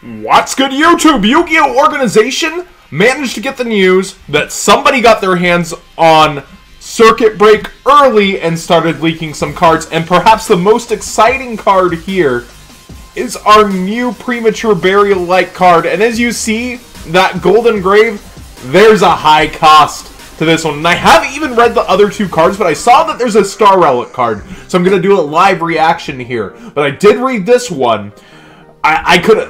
What's good, YouTube? Yu-Gi-Oh! Organization managed to get the news that somebody got their hands on Circuit Break early and started leaking some cards. And perhaps the most exciting card here is our new Premature Burial-like card. And as you see, that Golden Grave, there's a high cost to this one. And I haven't even read the other two cards, but I saw that there's a Star Relic card. So I'm going to do a live reaction here. But I did read this one. I couldn't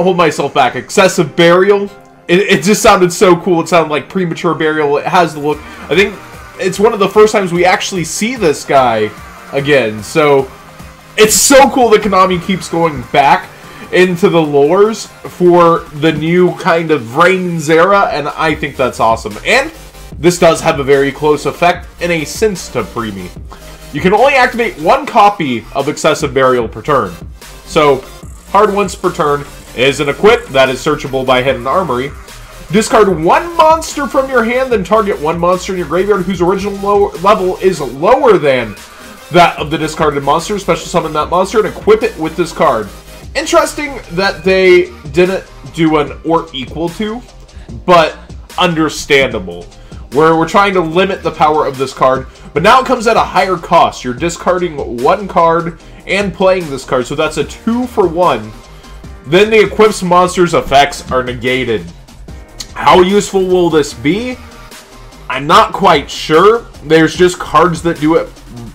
hold myself back. Excessive Burial. It just sounded so cool. It sounded like Premature Burial. It has the look. I think it's one of the first times we actually see this guy again. So it's so cool that Konami keeps going back into the lores for the new kind of Reigns era, and I think that's awesome. And this does have a very close effect in a sense to Premi. You can only activate one copy of Excessive Burial per turn. So hard once per turn is an equip that is searchable by Hidden Armory. Discard one monster from your hand, then target one monster in your graveyard whose original level is lower than that of the discarded monster. Special summon that monster and equip it with this card. Interesting that they didn't do an or equal to, but understandable. We're trying to limit the power of this card, but now it comes at a higher cost. You're discarding one card and playing this card, so that's a 2-for-1. Then the equips monster's effects are negated. How useful will this be? I'm not quite sure. There's just cards that do it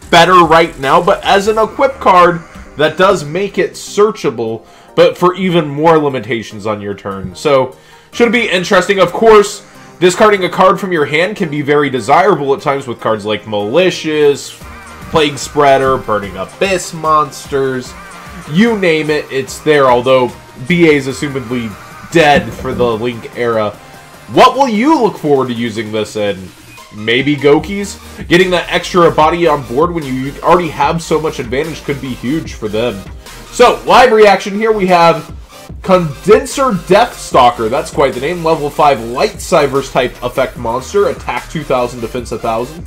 better right now, but as an equip card, that does make it searchable, but for even more limitations on your turn. So, should be interesting. Of course, discarding a card from your hand can be very desirable at times with cards like Malicious, Plague Spreader, Burning Abyss monsters. You name it, it's there, although BA is assumedly dead for the Link era. What will you look forward to using this in? Maybe Goki's? Getting that extra body on board when you already have so much advantage could be huge for them. So, live reaction here, we have Condenser Deathstalker. That's quite the name. Level 5 Light Cybers type effect monster. Attack 2000, defense 1000.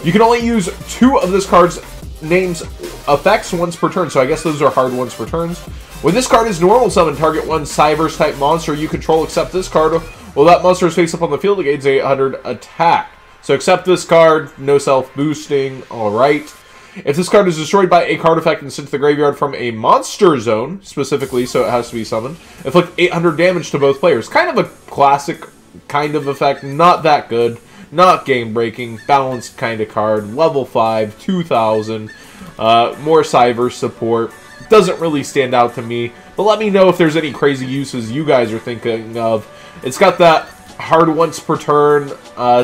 You can only use 2 of this card's name's effects once per turn, so I guess those are hard ones per turns. When this card is normal summon, target one Cybers type monster you control except this card. Well, that monster is face up on the field against 800 attack. So accept this card, no self-boosting, alright. If this card is destroyed by a card effect and sent to the graveyard from a monster zone, specifically, so it has to be summoned, inflict 800 damage to both players. Kind of a classic kind of effect, not that good, not game-breaking, balanced kind of card, level 5, 2000, more Cyber support. Doesn't really stand out to me, but let me know if there's any crazy uses you guys are thinking of. It's got that hard once per turn,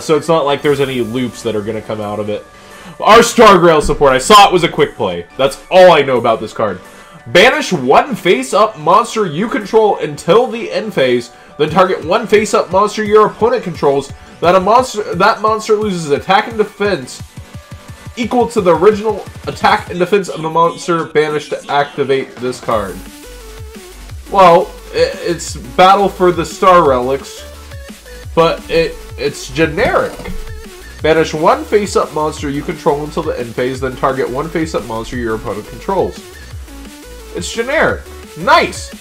so it's not like there's any loops that are going to come out of it. Our Stargrail support, I saw it was a quick play. That's all I know about this card. Banish one face-up monster you control until the end phase, then target one face-up monster your opponent controls. That monster loses attack and defense equal to the original attack and defense of the monster banished to activate this card. Well, it's Battle for the Star Relics, but it's generic. Banish one face-up monster you control until the end phase, then target one face-up monster your opponent controls. It's generic. Nice!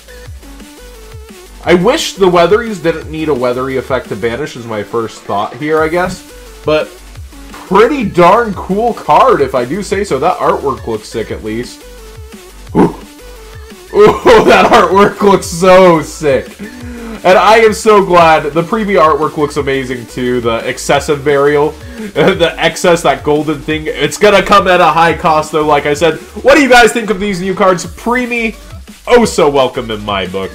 I wish the Weatheries didn't need a Weathery effect to banish, is my first thought here, I guess. But pretty darn cool card, if I do say so. That artwork looks sick, at least. Ooh. Ooh, that artwork looks so sick. And I am so glad. The preview artwork looks amazing, too. The Excessive Burial. The excess, that golden thing. It's going to come at a high cost, though, like I said. What do you guys think of these new cards? Premi, oh so welcome in my book.